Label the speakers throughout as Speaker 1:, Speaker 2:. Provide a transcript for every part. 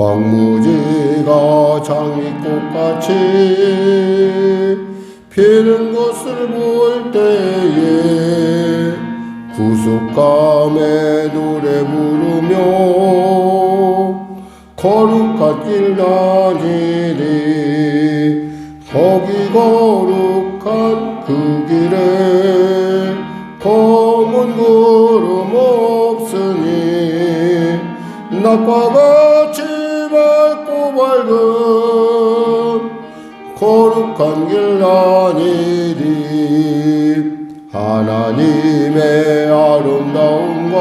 Speaker 1: 황무지가 장미꽃같이 피는 것을 볼 때에 구속감에 노래 부르며 거룩한 길 다니리. 거기 거룩한 그 길에 검은 구름 없으니 낮과 같이 밝고 밝은 거룩한 길 다니리. 하나님의 아름다움과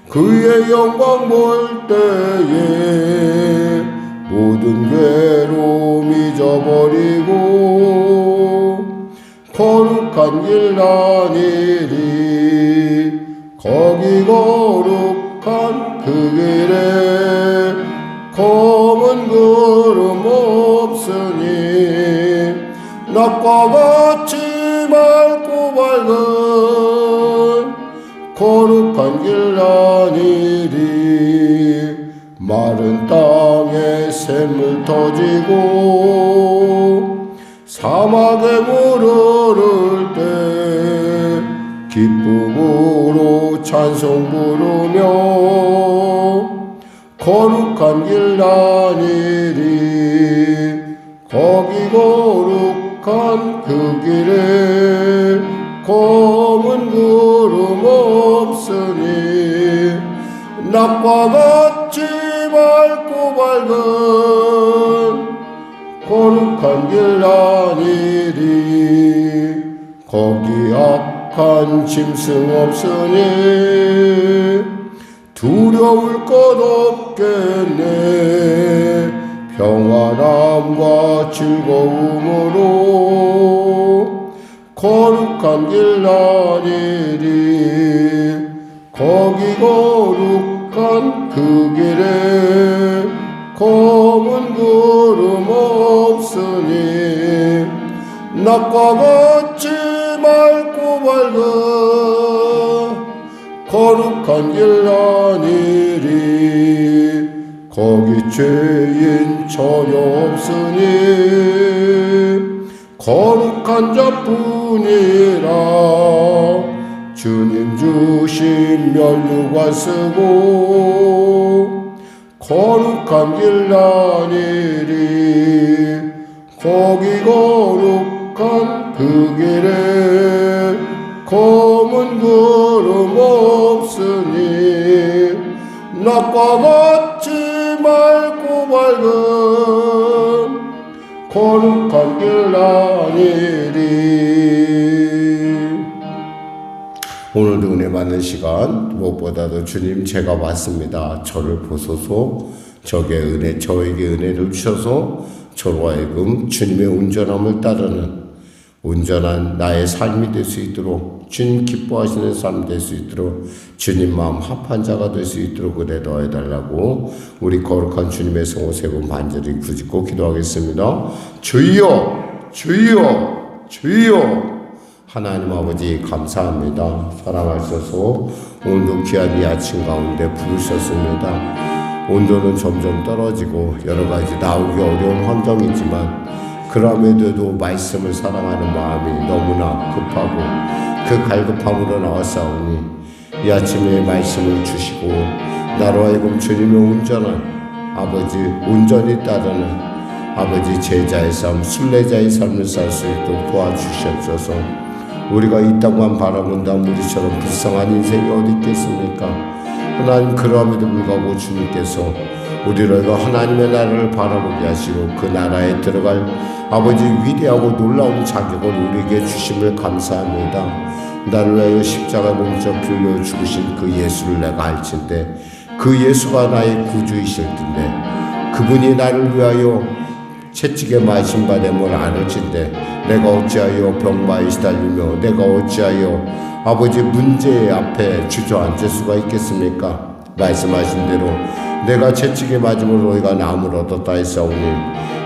Speaker 1: 그의 영광 볼 때에 모든 괴로움 잊어버리고 거룩한 길 다니리. 거기 거룩한 그 길에 검은 구름 없으니 낮과 같이 맑고 밝은 거룩한 길 다니리. 마른 땅에 샘물 터지고 사막에 물 흐를 때 기쁨으로 찬송 부르며 거룩한 길 다니리. 거기 거룩한 그 길에 검은 구름 없으니 낮과 같이 밝고 밝은 거룩한 길 다니리. 거기 악한 짐승 없으니 두려울 것 없겠네. 평안함과 즐거움으로 거룩한 길 다니리. 거기 거룩한 그 길에 검은 구름 없으니 낮과 같이 맑고 밝은 거룩한 길 다니리. 거기 죄인 전혀 없으니 거룩한 자뿐이라. 주님 주신 면류관 쓰고 거룩한 길 다니리. 거기 거룩한 그 길에 검은 구름 없으니 낮과 같이 맑고 밝은 거룩한 길 다니리. 오늘도 은혜 받는 시간, 무엇보다도 주님 제가 왔습니다. 저를 보소서. 저에게 은혜를 주셔서 저로 하여금 주님의 온전함을 따르는 온전한 나의 삶이 될 수 있도록, 주님 기뻐하시는 삶이 될 수 있도록, 주님 마음 합한 자가 될 수 있도록 은혜 더해달라고 우리 거룩한 주님의 성호 세 번 반절히 굳이고 기도하겠습니다. 주여, 주여, 주여. 하나님 아버지 감사합니다. 사랑하셔서 오늘도 귀한 이 아침 가운데 부르셨습니다. 온도는 점점 떨어지고 여러 가지 나오기 어려운 환경이지만 그럼에도 말씀을 사랑하는 마음이 너무나 급하고 그 갈급함으로 나왔사오니 이 아침에 말씀을 주시고 나로 하여금 주님의 온전한 아버지 온전히 따르는 아버지 제자의 삶, 순례자의 삶을 살 수 있도록 도와주시옵소서. 우리가 이 땅만 바라본다면 우리처럼 불쌍한 인생이 어디 있겠습니까? 하나님, 그럼에도 불구하고 주님께서 우리를 하나님의 나라를 바라보게 하시고 그 나라에 들어갈 아버지 위대하고 놀라운 자격을 우리에게 주심을 감사합니다. 나를 위하여 십자가 몸져 빌려 죽으신 그 예수를 내가 알진대, 그 예수가 나의 구주이실 텐데, 그분이 나를 위하여 채찍에 맞으신 바 됨을 알을진대 내가 어찌하여 병마에 시달리며 내가 어찌하여 아버지 문제 앞에 주저앉을 수가 있겠습니까? 말씀하신 대로 내가 채찍에 맞음으로 너희가 나음을 얻었다 했사오니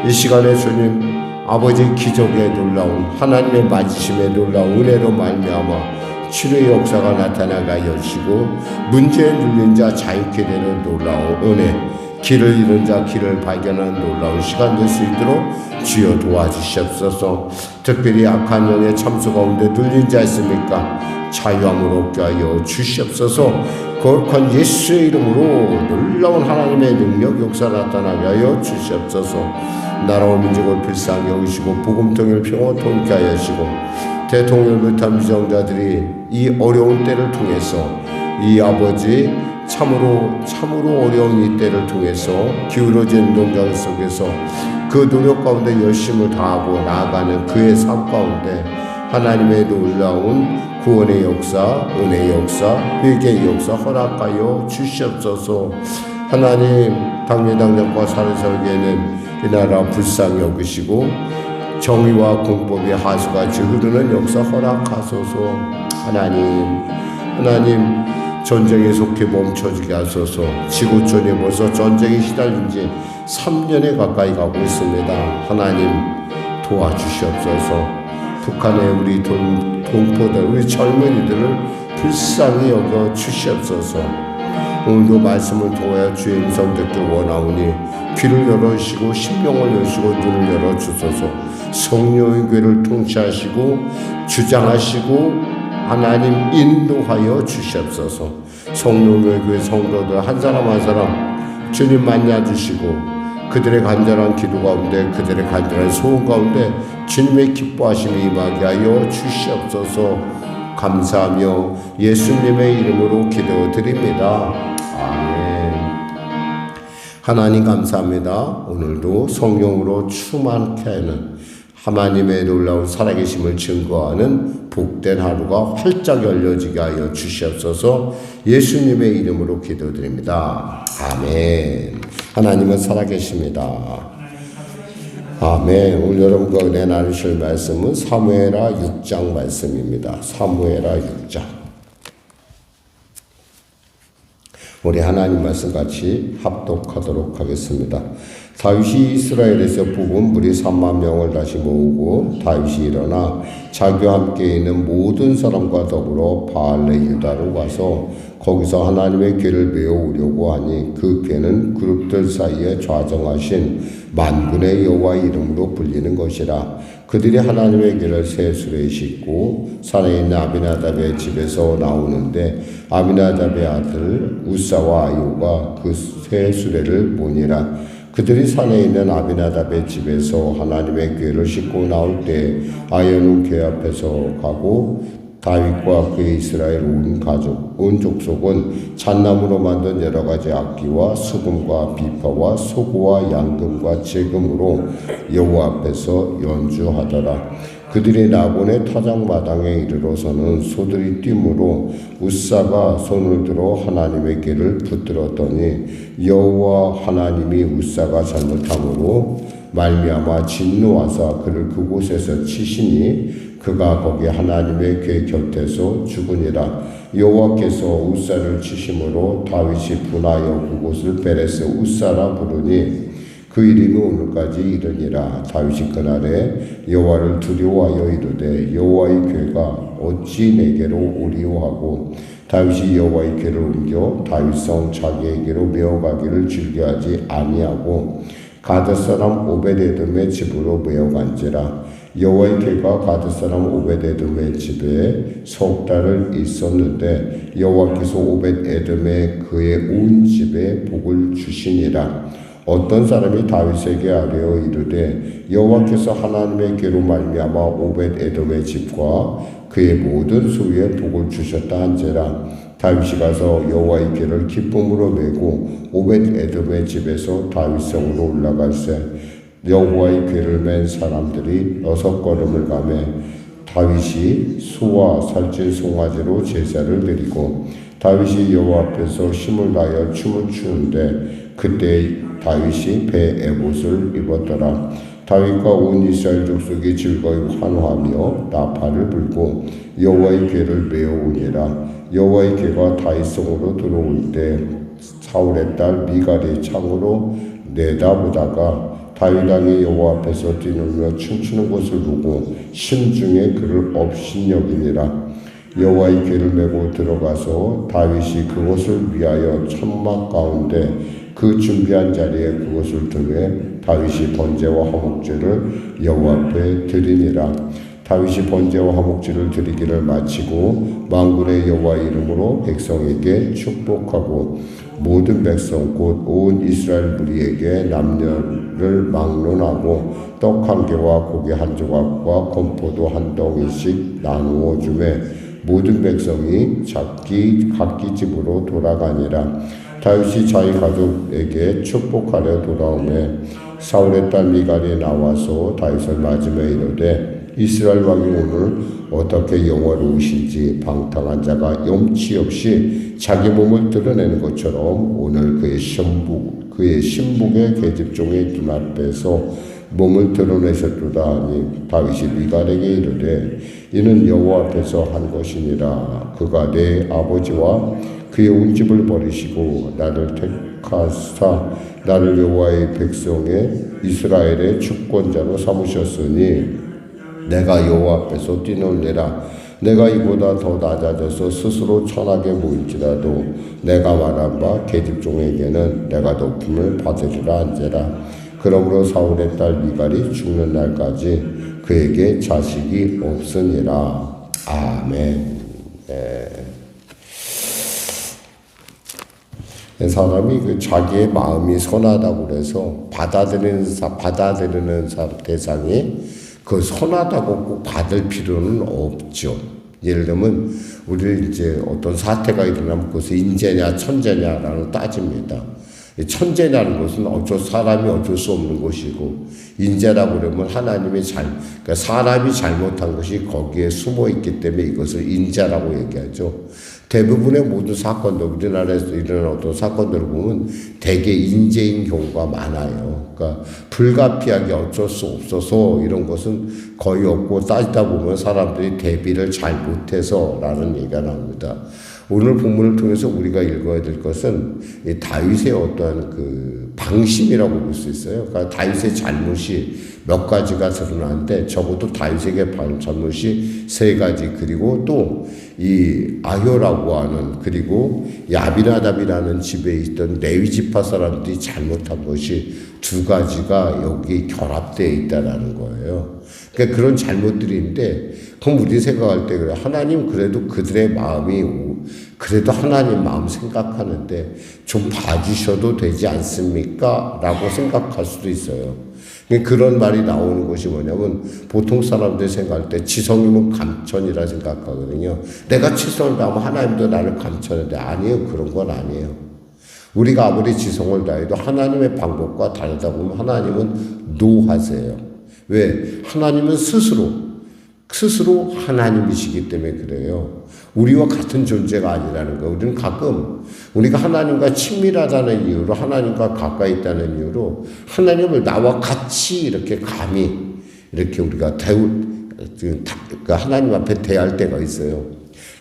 Speaker 1: 이 시간에 주님 아버지 기적의 놀라운 하나님의 맞으심의 놀라운 은혜로 말미암아 치료의 역사가 나타나게 하시고 문제에 눌린 자 자유케 되는 놀라운 은혜, 길을 잃은 자 길을 발견하는 놀라운 시간 될 수 있도록 주여 도와주시옵소서. 특별히 악한 영의 참수 가운데 눌린 자 있습니까? 자유함을 얻게 하여 주시옵소서. 거룩한 예수의 이름으로 놀라운 하나님의 능력 역사 나타나게 하여 주시옵소서. 나라와 민족을 불쌍히 여기시고 복음 통일 평화 통일케 하여 주시고 대통령을 비롯한 비정자들이 이 어려운 때를 통해서 이 아버지 참으로 어려운 이 때를 통해서 기울어진 농장 속에서 그 노력 가운데 열심을 다하고 나아가는 그의 삶 가운데 하나님의 놀라운 구원의 역사, 은혜의 역사, 회개의 역사 허락하여 주시옵소서. 하나님, 당례당장과 사르설계는 이 나라 불쌍히 여기시고 정의와 공법의 하수같이 흐르는 역사 허락하소서. 하나님 전쟁에 속해 멈춰지게 하소서. 지구촌에 벌써 전쟁에 시달린 지 3년에 가까이 가고 있습니다. 하나님 도와주시옵소서. 북한의 우리 동포들, 우리 젊은이들을 불쌍히 여겨 주시옵소서. 오늘도 말씀을 통하여 주의 음성 듣길 원하오니 귀를 열어주시고 심령을 여시고 눈을 열어주소서. 성령의 교회를 통치하시고 주장하시고 하나님 인도하여 주시옵소서. 성령의 교회 성도들 한 사람 한 사람 주님 만나주시고 그들의 간절한 기도 가운데 그들의 간절한 소원 가운데 주님의 기뻐하심이 임하게 하여 주시옵소서. 감사하며 예수님의 이름으로 기도드립니다. 아멘. 하나님 감사합니다. 오늘도 성령으로 충만케 하는 하나님의 놀라운 살아계심을 증거하는 복된 하루가 활짝 열려지게 하여 주시옵소서. 예수님의 이름으로 기도드립니다. 아멘. 하나님은 살아계십니다. 아멘. 오늘 여러분과 은혜 나누실 말씀은 사무엘하 6장 말씀입니다. 사무엘하 6장. 우리 하나님 말씀 같이 합독하도록 하겠습니다. 다윗이 이스라엘에서 뽑은 무리 3만 명을 다시 모으고 다윗이 일어나 자기와 함께 있는 모든 사람과 더불어 바알레 유다로 가서 거기서 하나님의 궤를 메우려고 하니 그 궤는 그룹들 사이에 좌정하신 만군의 여호와의 이름으로 불리는 것이라. 그들이 하나님의 궤를 새 수레에 싣고 산에 있는 아비나답의 집에서 나오는데 아비나답의 아들 우사와 아이오가 그 새 수레를 보니라. 그들이 산에 있는 아비나답의 집에서 하나님의 궤를 싣고 나올 때 아이오는 궤 앞에서 가고 다윗과 그의 이스라엘 온 족속은 잣나무로 만든 여러 가지 악기와 수금과 비파와 소고와 양금과 제금으로 여호와 앞에서 연주하더라. 그들이 나곤의 타작마당에 이르러서는 소들이 뛰므로 우사가 손을 들어 하나님의 궤를 붙들었더니 여호와 하나님이 우사가 잘못함으로 말미암아 진노하사 그를 그곳에서 치시니 그가 거기 하나님의 궤 곁에서 죽으니라. 여호와께서 우사를 치심으로 다윗이 분하여 그곳을 베레스 우사라 부르니 그 이름이 오늘까지 이르니라. 다윗이 그날에 여호와를 두려워하여 이르되 여호와의 궤가 어찌 내게로 오리오 하고 다윗이 여호와의 궤를 옮겨 다윗성 자기에게로 메어가기를 즐겨하지 아니하고 가드 사람 오벳에돔의 집으로 메어간지라. 여호와의 궤가 가드 사람 오벳에돔의 집에 석 달을 있었는데 여호와께서 오벳에돔의 그의 온 집에 복을 주시니라. 어떤 사람이 다윗에게 아뢰어 이르되 여호와께서 하나님의 궤로 말미암아 오벳에돔의 집과 그의 모든 소유에 복을 주셨다 한지라. 다윗이 가서 여호와의 궤를 기쁨으로 메고 오벳에돔의 집에서 다윗성으로 올라갈새 여호와의 궤를 맨 사람들이 6걸음을 가매 다윗이 소와 살찐 송아지로 제사를 드리고 다윗이 여호와 앞에서 힘을 다하여 춤을 추는데 그때 다윗이 배 에봇을 입었더라. 다윗과 온 이스라엘 족속이 즐거이 환호하며 나팔을 불고 여호와의 궤를 메어오니라. 여호와의 궤가 다윗성으로 들어올 때 사울의 딸 미갈이 창으로 내다보다가 다윗 왕이 여호와 앞에서 뛰놀며 춤추는 것을 보고 심중에 그를 업신여기니라. 여호와의 궤를 메고 들어가서 다윗이 그것을 위하여 천막 가운데 그 준비한 자리에 그것을 두매 다윗이 번제와 화목제를 여호와 앞에 드리니라. 다윗이 번제와 화목제를 드리기를 마치고 만군의 여호와의 이름으로 백성에게 축복하고 모든 백성 곧 온 이스라엘 무리에게 남녀를 막론하고 떡 한 개와 고기 한 조각과 건포도 한 덩이씩 나누어 주매 모든 백성이 각기 집으로 돌아가니라. 다윗이 자기 가족에게 축복하려 돌아오매 사울의 딸 미갈이 나와서 다윗을 맞으며 이르되 이스라엘 왕이 오늘 어떻게 영화로우신지 방탕한 자가 염치 없이 자기 몸을 드러내는 것처럼 오늘 그의 신복의 계집종의 눈앞에서 몸을 드러내셨도다 하니 다윗이 미갈에게 이르되 이는 여호와 앞에서 한 것이니라. 그가 내 아버지와 그의 온 집을 버리시고 나를 택하사 나를 여호와의 백성의 이스라엘의 주권자로 삼으셨으니 내가 여호와 앞에서 뛰놀리라. 내가 이보다 더 낮아져서 스스로 천하게 보일지라도 내가 말한 바 계집종에게는 내가 높임을 받으리라 한지라. 그러므로 사울의 딸 미갈이 죽는 날까지 그에게 자식이 없으니라. 아멘. 사람이 자기의 마음이 선하다고 그래서 받아들이는 대상이 그 선하다고 꼭 받을 필요는 없죠. 예를 들면 우리 이제 어떤 사태가 일어나면 그것이 인재냐 천재냐라는 따집니다. 천재라는 것은 사람이 어쩔 수 없는 것이고 인재라고 그러면 그러니까 사람이 잘못한 것이 거기에 숨어 있기 때문에 이것을 인재라고 얘기하죠. 대부분의 모든 사건들, 우리나라에서 일어나는 어떤 사건들을 보면 대개 인재인 경우가 많아요. 그러니까 불가피하게 어쩔 수 없어서 이런 것은 거의 없고 따지다 보면 사람들이 대비를 잘 못해서라는 얘기가 나옵니다. 오늘 본문을 통해서 우리가 읽어야 될 것은 이 다윗의 어떠한 그 방심이라고 볼 수 있어요. 그러니까 다윗의 잘못이 몇 가지가 드러나는데 적어도 다윗에게 잘못이 세 가지, 그리고 또 이 아효라고 하는, 그리고 야비나답이라는 집에 있던 레위 지파 사람들이 잘못한 것이 두 가지가 여기 결합되어 있다라는 거예요. 그러니까 그런 잘못들인데, 그럼 우리 생각할 때 그래, 하나님 그래도 그들의 마음이 그래도 하나님 마음 생각하는데 좀 봐주셔도 되지 않습니까? 라고 생각할 수도 있어요. 그런 말이 나오는 것이 뭐냐면 보통 사람들이 생각할 때 지성이면 감천이라 생각하거든요. 내가 지성을 다하면 하나님도 나를 감천하는데 아니에요. 그런 건 아니에요. 우리가 아무리 지성을 다해도 하나님의 방법과 다르다 보면 하나님은 노하세요. 왜? 하나님은 스스로 하나님이시기 때문에 그래요. 우리와 같은 존재가 아니라는 거. 우리는 가끔 우리가 하나님과 친밀하다는 이유로, 하나님과 가까이 있다는 이유로 하나님을 나와 같이 이렇게 감히 이렇게 우리가 하나님 앞에 대할 때가 있어요.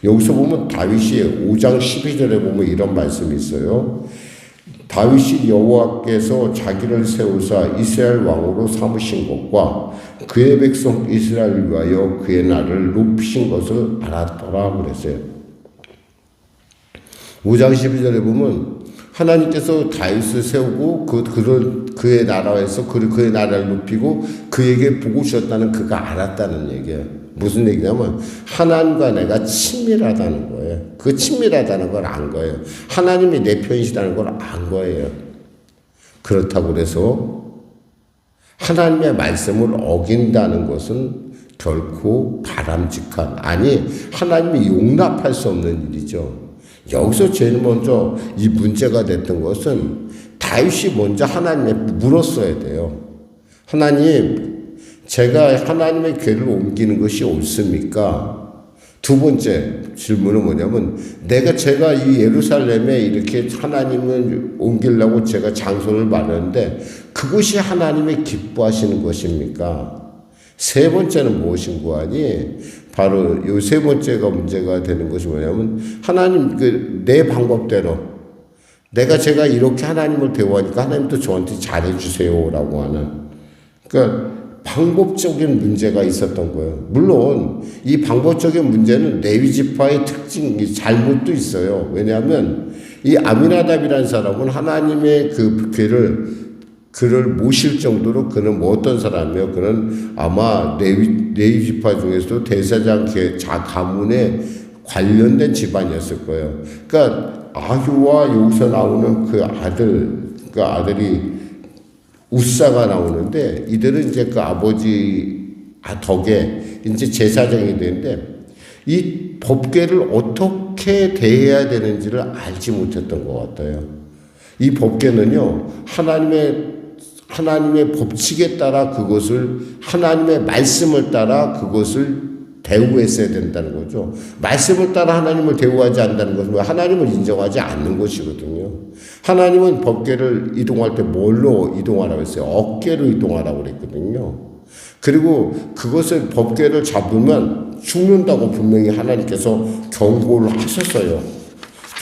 Speaker 1: 여기서 보면 다윗이 5장 12절에 보면 이런 말씀이 있어요. 다윗이 여호와께서 자기를 세우사 이스라엘 왕으로 삼으신 것과 그의 백성 이스라엘을 위하여 그의 나를 높이신 것을 알았더라 그랬어요. 5장 12절에 보면 하나님께서 다윗을 세우고 그의 나라에서 그의 나라를 높이고 그에게 보고 주셨다는 그가 알았다는 얘기예요. 무슨 얘기냐면 하나님과 내가 친밀하다는 거예요. 그 친밀하다는 걸 안 거예요. 하나님이 내 편이시다는 걸 안 거예요. 그렇다고 그래서 하나님의 말씀을 어긴다는 것은 결코 바람직한, 아니 하나님이 용납할 수 없는 일이죠. 여기서 제일 먼저 이 문제가 됐던 것은 다윗이 먼저 하나님께 물었어야 돼요. 하나님, 제가 하나님의 궤를 옮기는 것이 옳습니까? 두 번째 질문은 뭐냐면 제가 이 예루살렘에 이렇게 하나님을 옮기려고 제가 장소를 마련했는데 그것이 하나님의 기뻐하시는 것입니까? 세 번째는 무엇인고 하니 바로 이 세 번째가 문제가 되는 것이 뭐냐면 하나님 내 방법대로 제가 이렇게 하나님을 대우하니까 하나님도 저한테 잘해주세요라고 하는, 그러니까 방법적인 문제가 있었던 거예요. 물론 이 방법적인 문제는 레위 지파의 특징, 잘못도 있어요. 왜냐하면 이 아미나답이라는 사람은 하나님의 그 그를 모실 정도로 그는 뭐 어떤 사람이에요? 그는 아마 레위 지파 중에서도 대사장 가문에 관련된 집안이었을 거예요. 그러니까 아유와 여기서 나오는 그 아들이 우사가 나오는데 이들은 이제 그 아버지 덕에 이제 제사장이 되는데 이 법궤를 어떻게 대해야 되는지를 알지 못했던 것 같아요. 이 법궤는요, 하나님의 법칙에 따라 그것을, 하나님의 말씀을 따라 그것을 대우했어야 된다는 거죠. 말씀을 따라 하나님을 대우하지 않는다는 것은 하나님을 인정하지 않는 것이거든요. 하나님은 법궤를 이동할 때 뭘로 이동하라고 했어요? 어깨로 이동하라고 그랬거든요. 그리고 그것을 법궤를 잡으면 죽는다고 분명히 하나님께서 경고를 하셨어요.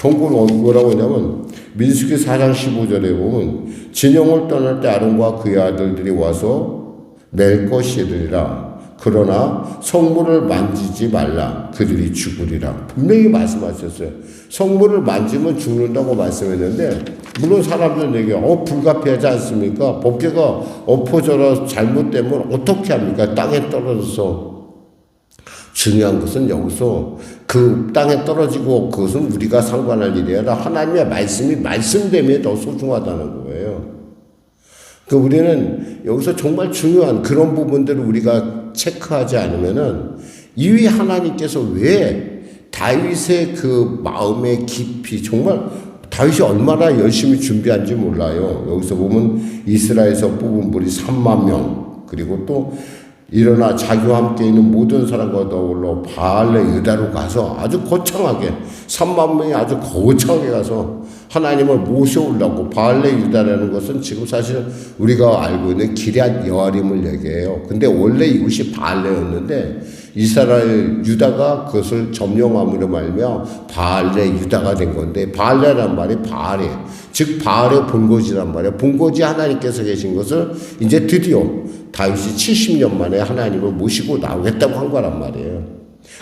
Speaker 1: 경고를 뭐라고 했냐면 민수기 4장 15절에 보면 진영을 떠날 때 아론과 그의 아들들이 와서 맬 것이니라. 그러나 성물을 만지지 말라. 그들이 죽으리라. 분명히 말씀하셨어요. 성물을 만지면 죽는다고 말씀했는데 물론 사람들은 얘기해요. 불가피하지 않습니까? 법궤가 엎어져라 잘못되면 어떻게 합니까? 땅에 떨어져서. 중요한 것은 여기서 그 땅에 떨어지고 그것은 우리가 상관할 일이 아니라 하나님의 말씀이 말씀됨에 더 소중하다는 거예요. 그 우리는 여기서 정말 중요한 그런 부분들을 우리가 체크하지 않으면은 이 하나님께서 왜 다윗의 그 마음의 깊이 정말 다윗이 얼마나 열심히 준비한지 몰라요. 여기서 보면 이스라엘에서 뽑은 분이 3만 명 그리고 또 일어나 자기와 함께 있는 모든 사람과 더불어 바알레 유다로 가서 아주 거창하게 3만 명이 아주 거창하게 가서 하나님을 모셔오려고 바알레 유다라는 것은 지금 사실 우리가 알고 있는 기럇 여아림을 얘기해요. 근데 원래 이곳이 바알레였는데 이스라엘 유다가 그것을 점령함으로 말며 바알레 유다가 된 건데 바알레란 말이 바알이에요. 즉 바알의 본거지란 말이에요. 본거지 하나님께서 계신 것을 이제 드디어 다윗이 70년 만에 하나님을 모시고 나오겠다고 한 거란 말이에요.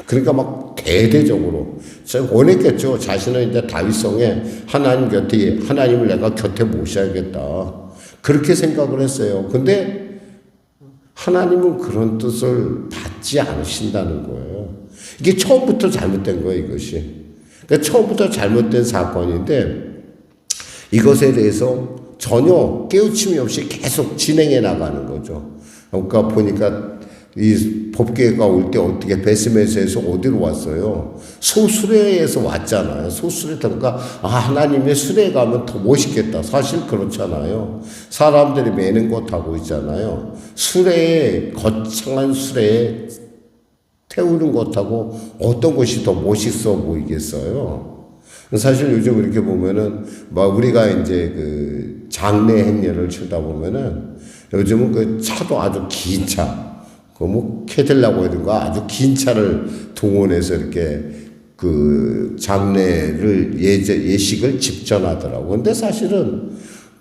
Speaker 1: 그러니까 막 대대적으로 원했겠죠. 자신은 이제 다윗성에 하나님 곁에 하나님을 내가 곁에 모셔야겠다. 그렇게 생각을 했어요. 근데 하나님은 그런 뜻을 받지 않으신다는 거예요. 이게 처음부터 잘못된 거예요, 이것이. 그러니까 처음부터 잘못된 사건인데 이것에 대해서 전혀 깨우침이 없이 계속 진행해 나가는 거죠. 그러니까 보니까 이 법궤가 올 때 어떻게 베스메스에서 어디로 왔어요? 소수레에서 왔잖아요. 소수레 그러니까 하나님의 수레에 가면 더 멋있겠다. 사실 그렇잖아요. 사람들이 매는 거 타고 있잖아요. 수레에 거창한 수레에 태우는 것하고 어떤 것이 더 멋있어 보이겠어요? 사실 요즘 이렇게 보면은 우리가 이제 그 장례 행렬을 치다 보면은 요즘은 그 차도 아주 긴 차, 캐딜라고 하든가 아주 긴 차를 동원해서 이렇게 그 장례를 예식을 집전하더라고. 근데 사실은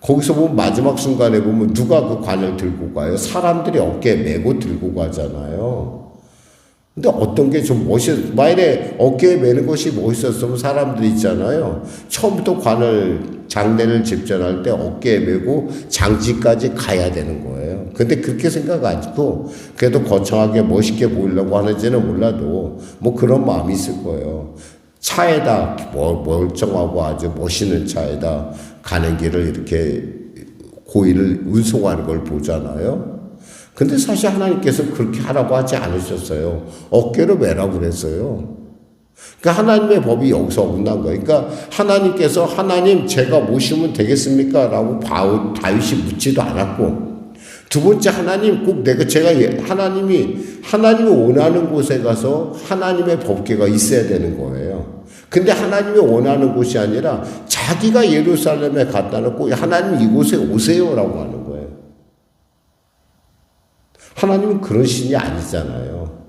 Speaker 1: 거기서 보면 마지막 순간에 보면 누가 그 관을 들고 가요? 사람들이 어깨에 메고 들고 가잖아요. 근데 어떤 게 좀 만일에 어깨에 메는 것이 멋있었으면 사람들이 있잖아요. 처음부터 장례를 집전할 때 어깨에 메고 장지까지 가야 되는 거예요. 근데 그렇게 생각 안 하고 그래도 거창하게 멋있게 보이려고 하는지는 몰라도 그런 마음이 있을 거예요. 차에다 멀쩡하고 아주 멋있는 차에다 가는 길을 이렇게 고인을 운송하는 걸 보잖아요. 근데 사실 하나님께서 그렇게 하라고 하지 않으셨어요. 어깨로 매라고 그랬어요. 그러니까 하나님의 법이 여기서 어긋난 거예요. 그러니까 하나님께서 하나님 제가 모시면 되겠습니까? 라고 다윗이 묻지도 않았고 두 번째 하나님 꼭 제가 하나님이 원하는 곳에 가서 하나님의 법궤가 있어야 되는 거예요. 근데 하나님이 원하는 곳이 아니라 자기가 예루살렘에 갖다 놓고 하나님 이곳에 오세요라고 하는 거예요. 하나님은 그런 신이 아니잖아요.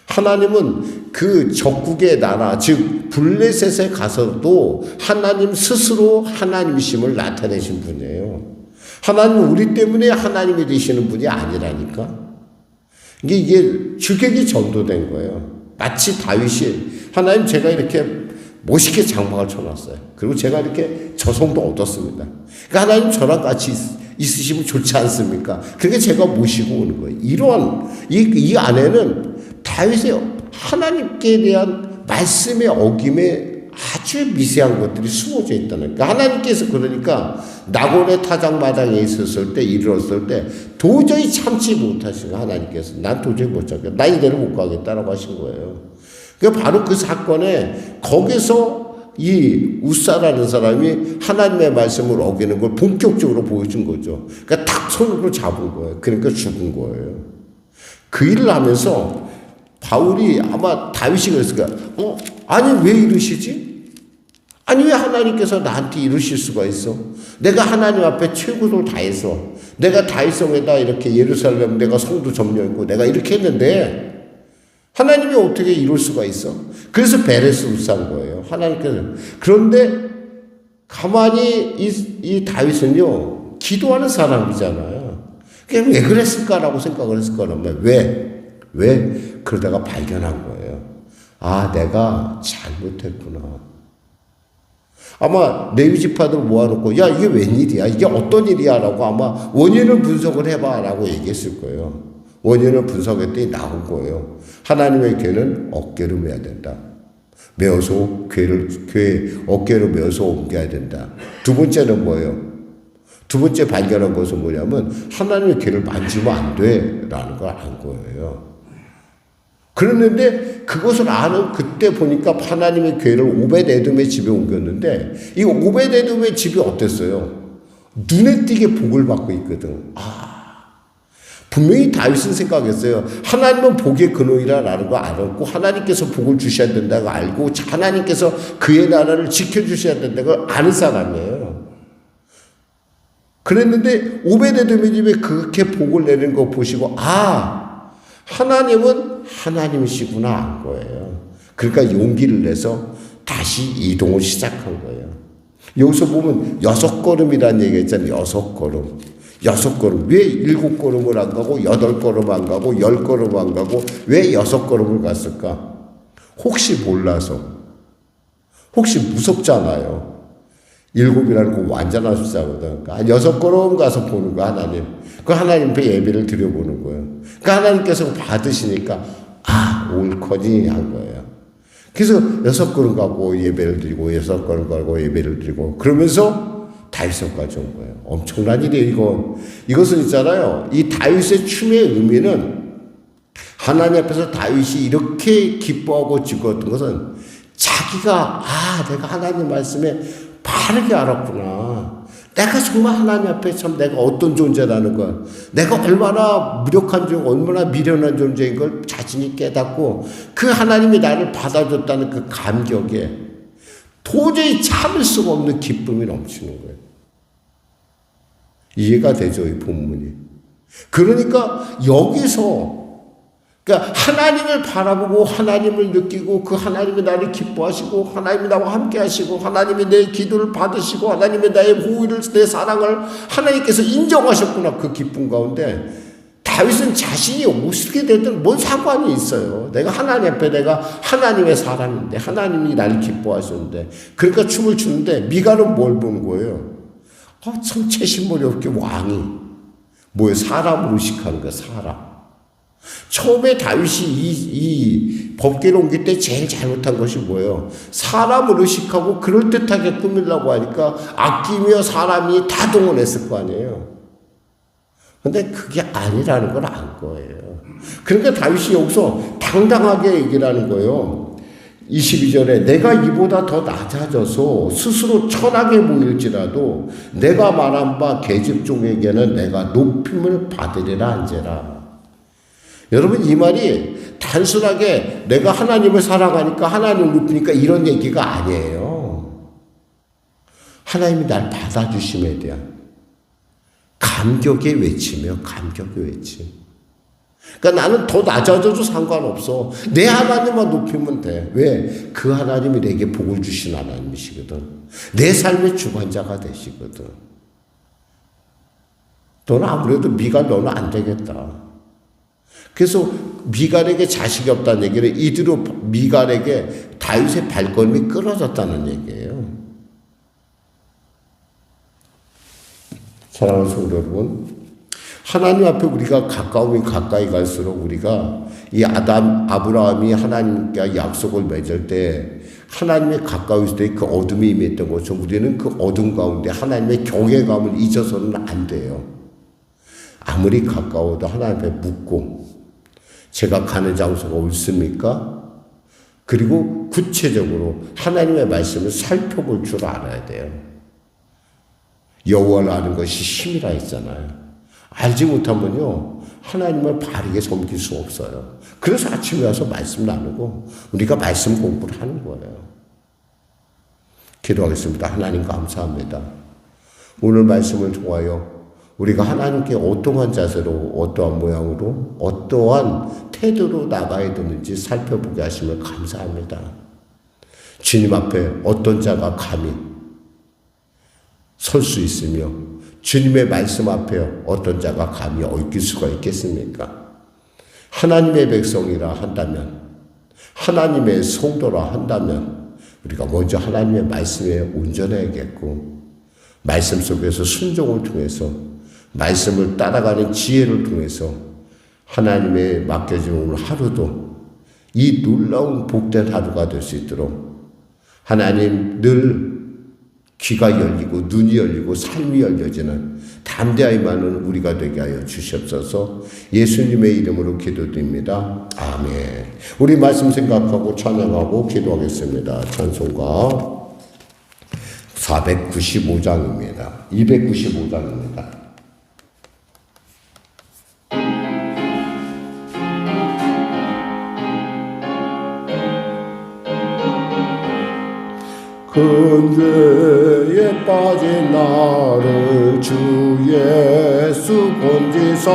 Speaker 1: 하나님은 그 적국의 나라, 즉 블레셋에 가서도 하나님 스스로 하나님이심을 나타내신 분이에요. 하나님은 우리 때문에 하나님이 되시는 분이 아니라니까. 이게 주객이 전도된 거예요. 마치 다윗이 하나님 제가 이렇게 멋있게 장막을 쳐놨어요. 그리고 제가 이렇게 저성도 얻었습니다. 그러니까 하나님 저랑 같이 있으시면 좋지 않습니까? 그러니까 제가 모시고 오는 거예요. 이런 이 안에는 다윗의 하나님께 대한 말씀의 어김에 아주 미세한 것들이 숨어져 있다는 거예요. 하나님께서 그러니까 낙원의 타작마당에 있었을 때 이르렀을 때 도저히 참지 못하신 거예요. 하나님께서 난 도저히 못 참겠다. 나 이대로 못 가겠다라고 하신 거예요. 그러니까 바로 그 사건에 거기서 이 우사라는 사람이 하나님의 말씀을 어기는 걸 본격적으로 보여준 거죠. 그러니까 탁 손으로 잡은 거예요. 그러니까 죽은 거예요. 그 일을 하면서 바울이 아마 다윗이 그랬을 거야. 아니 왜 이러시지? 아니 왜 하나님께서 나한테 이러실 수가 있어? 내가 하나님 앞에 최고를 다해서 내가 다윗성에다 이렇게 예루살렘 내가 성도 점령했고 내가 이렇게 했는데 하나님이 어떻게 이럴 수가 있어? 그래서 베레스 우사한 거예요. 하나님께서. 그런데 가만히 이 다윗은요 기도하는 사람이잖아요. 그냥 왜 그랬을까라고 생각을 했을 거란 말이에요. 왜? 그러다가 발견한 거예요. 아, 내가 잘못했구나. 아마 레위 지파들 모아놓고 야 이게 웬일이야? 이게 어떤 일이야? 라고 아마 원인을 분석을 해봐 라고 얘기했을 거예요. 원인을 분석했더니 나온 거예요. 하나님의 괴는 어깨로 메야 된다. 메어서 괴 어깨로 메어서 옮겨야 된다. 두 번째는 뭐예요? 두 번째 발견한 것은 뭐냐면 하나님의 괴를 만지면 안 돼라는 걸 안 거예요. 그랬는데 그것을 아는 그때 보니까 하나님의 괴를 오벳에돔의 집에 옮겼는데 이 오벳에돔의 집이 어땠어요? 눈에 띄게 복을 받고 있거든. 분명히 다윗은 생각했어요. 하나님은 복의 근원이라는 거 알았고 하나님께서 복을 주셔야 된다고 알고 하나님께서 그의 나라를 지켜주셔야 된다는 걸 아는 사람이에요. 그랬는데 오벳에돔의 집에 그렇게 복을 내는 거 보시고 하나님은 하나님이시구나 한 거예요. 그러니까 용기를 내서 다시 이동을 시작한 거예요. 여기서 보면 6걸음이라는 얘기가 있잖아요. 6걸음. 6걸음. 왜 7걸음을 안 가고 8걸음 안 가고 10걸음 안 가고 왜 6걸음을 갔을까? 혹시 몰라서. 혹시 무섭잖아요. 7이라는 거 완전한 숫자거든. 그러니까 6걸음 가서 보는 거야, 하나님. 그 하나님 앞에 예배를 드려보는 거예요. 그 하나님께서 받으시니까, 옳거니 한 거예요. 그래서 6걸음 가고 예배를 드리고, 6걸음 가고 예배를 드리고, 그러면서 다윗성까지 온 거예요. 엄청난 일이에요, 이것은 있잖아요. 이 다윗의 춤의 의미는 하나님 앞에서 다윗이 이렇게 기뻐하고 즐거웠던 것은 자기가, 내가 하나님 말씀에 바르게 알았구나. 내가 정말 하나님 앞에 참 내가 어떤 존재라는 걸, 내가 얼마나 무력한 존재, 얼마나 미련한 존재인 걸 자신이 깨닫고 그 하나님이 나를 받아줬다는 그 감격에 도저히 참을 수가 없는 기쁨이 넘치는 거예요. 이해가 되죠, 이 본문이. 그러니까 여기서 그러니까 하나님을 바라보고 하나님을 느끼고 그 하나님이 나를 기뻐하시고 하나님이 나와 함께 하시고 하나님이 내 기도를 받으시고 하나님이 나의 호의를 내 사랑을 하나님께서 인정하셨구나. 그 기쁨 가운데 다윗은 자신이 어떻게 됐든 뭔 상관이 있어요. 내가 하나님 앞에 내가 하나님의 사람인데 하나님이 나를 기뻐하셨는데 그러니까 춤을 추는데 미가는 뭘 보는 거예요? 참 채신머리 없게 왕이 뭐예요? 사람을 의식하는 거야. 사람. 처음에 다윗이 이 법궤를 옮길 때 제일 잘못한 것이 뭐예요? 사람을 의식하고 그럴듯하게 꾸미려고 하니까 아끼며 사람이 다 동원했을 거 아니에요. 근데 그게 아니라는 걸 안 거예요. 그러니까 다윗이 여기서 당당하게 얘기를 하는 거예요. 22절에 내가 이보다 더 낮아져서 스스로 천하게 보일지라도 내가 말한 바 계집종에게는 내가 높임을 받으리라 한제라. 여러분 이 말이 단순하게 내가 하나님을 사랑하니까 하나님을 높이니까 이런 얘기가 아니에요. 하나님이 날 받아주심에 대한 감격의 외치며 감격의 외침. 그러니까 나는 더 낮아져도 상관없어. 내 하나님만 높이면 돼. 왜? 그 하나님이 내게 복을 주신 하나님이시거든. 내 삶의 주관자가 되시거든. 너는 아무래도 미가 너는 안 되겠다. 그래서 미갈에게 자식이 없다는 얘기는 이대로 미갈에게 다윗의 발걸음이 끊어졌다는 얘기예요. 사랑하는 성도 여러분, 하나님 앞에 우리가 가까이 갈수록 우리가 이 아브라함이 하나님께 약속을 맺을 때 하나님의 가까이 있을 때 그 어둠이 임했던 것처럼 우리는 그 어둠 가운데 하나님의 경외감을 잊어서는 안 돼요. 아무리 가까워도 하나님 앞에 묻고 제가 가는 장소가 옳습니까? 그리고 구체적으로 하나님의 말씀을 살펴볼 줄 알아야 돼요. 여호와를 아는 것이 힘이라 했잖아요. 알지 못하면요 하나님을 바르게 섬길 수 없어요. 그래서 아침에 와서 말씀 나누고 우리가 말씀 공부를 하는 거예요. 기도하겠습니다. 하나님 감사합니다. 오늘 말씀을 통하여 우리가 하나님께 어떠한 자세로 어떠한 모양으로 어떠한 태도로 나가야 되는지 살펴보게 하시면 감사합니다. 주님 앞에 어떤 자가 감히 설 수 있으며 주님의 말씀 앞에 어떤 자가 감히 얽힐 수가 있겠습니까? 하나님의 백성이라 한다면, 하나님의 성도라 한다면 우리가 먼저 하나님의 말씀에 온전해야겠고, 말씀 속에서 순종을 통해서 말씀을 따라가는 지혜를 통해서 하나님의 맡겨진 오늘 하루도 이 놀라운 복된 하루가 될 수 있도록 하나님 늘 귀가 열리고 눈이 열리고 삶이 열려지는 담대하게 많은 우리가 되게 하여 주시옵소서. 예수님의 이름으로 기도드립니다. 아멘. 우리 말씀 생각하고 찬양하고 기도하겠습니다. 찬송가 495장입니다. 295장입니다. 큰 죄에 빠진 나를 주 예수 건지사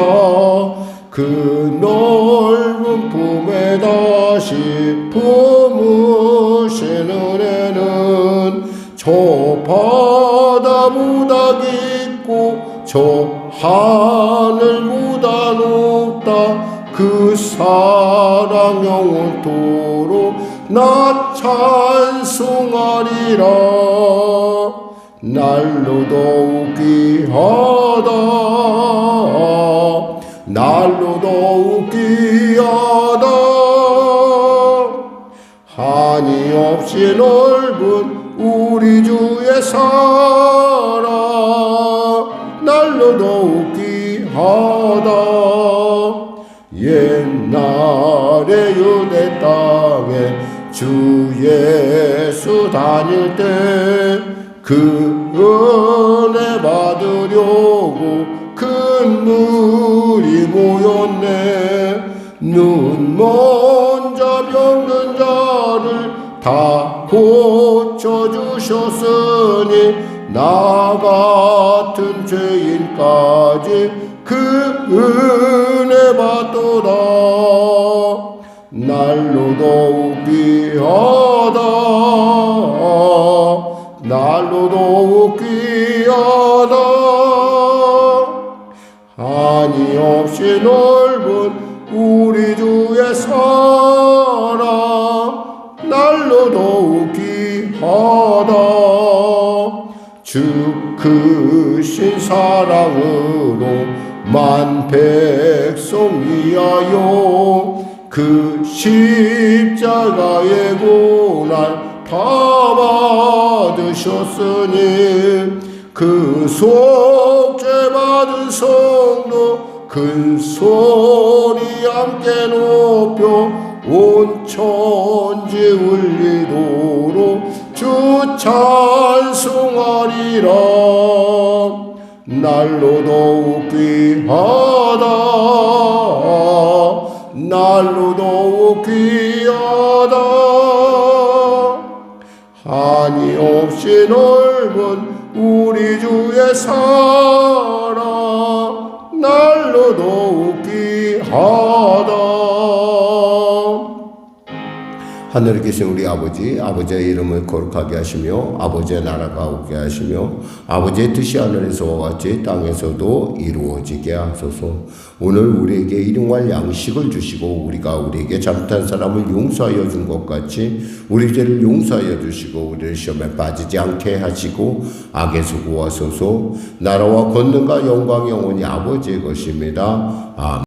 Speaker 1: 그 넓은 품에 다시 품으신 은혜는 저 바다보다 깊고 저 하늘보다 높다. 그 사랑 영원토록 나 찬송하리라. 날로 더욱 귀하다. 날로 더욱 귀하다. 한이 없이 넓은 우리 주의 사랑 날로 더욱 귀하다. 옛날에 유대 땅에 주 예수 다닐 때 그 은혜 받으려고 큰 물이 모였네. 눈 먼저 병든 자를 다 고쳐주셨으니 나 같은 죄인까지 그 은혜 받도다. 날로 더욱 귀하다. 날로 더욱 귀하다. 한이 없이 넓은 우리 주의 사랑 날로 더욱 귀하다. 주 크신 사랑으로 만 백성 위하여 그 십자가의 고난 다 받으셨으니 그 속죄 받은 성도 큰 소리 함께 높여 온 천지 울리도록 주 찬송하리라. 날로 더욱 귀하다. 날로 더욱 귀하다. 한이 없이 넓은 우리 주의 사랑 날로 더욱 귀하다. 하늘에 계신 우리 아버지, 아버지의 이름을 거룩하게 하시며 아버지의 나라가 오게 하시며 아버지의 뜻이 하늘에서와 같이 땅에서도 이루어지게 하소서. 오늘 우리에게 일용할 양식을 주시고 우리가 우리에게 잘못한 사람을 용서하여 준 것 같이 우리 죄를 용서하여 주시고 우리를 시험에 빠지지 않게 하시고 악에서 구하소서. 나라와 권능과 영광이 영원히 아버지의 것입니다. 아멘.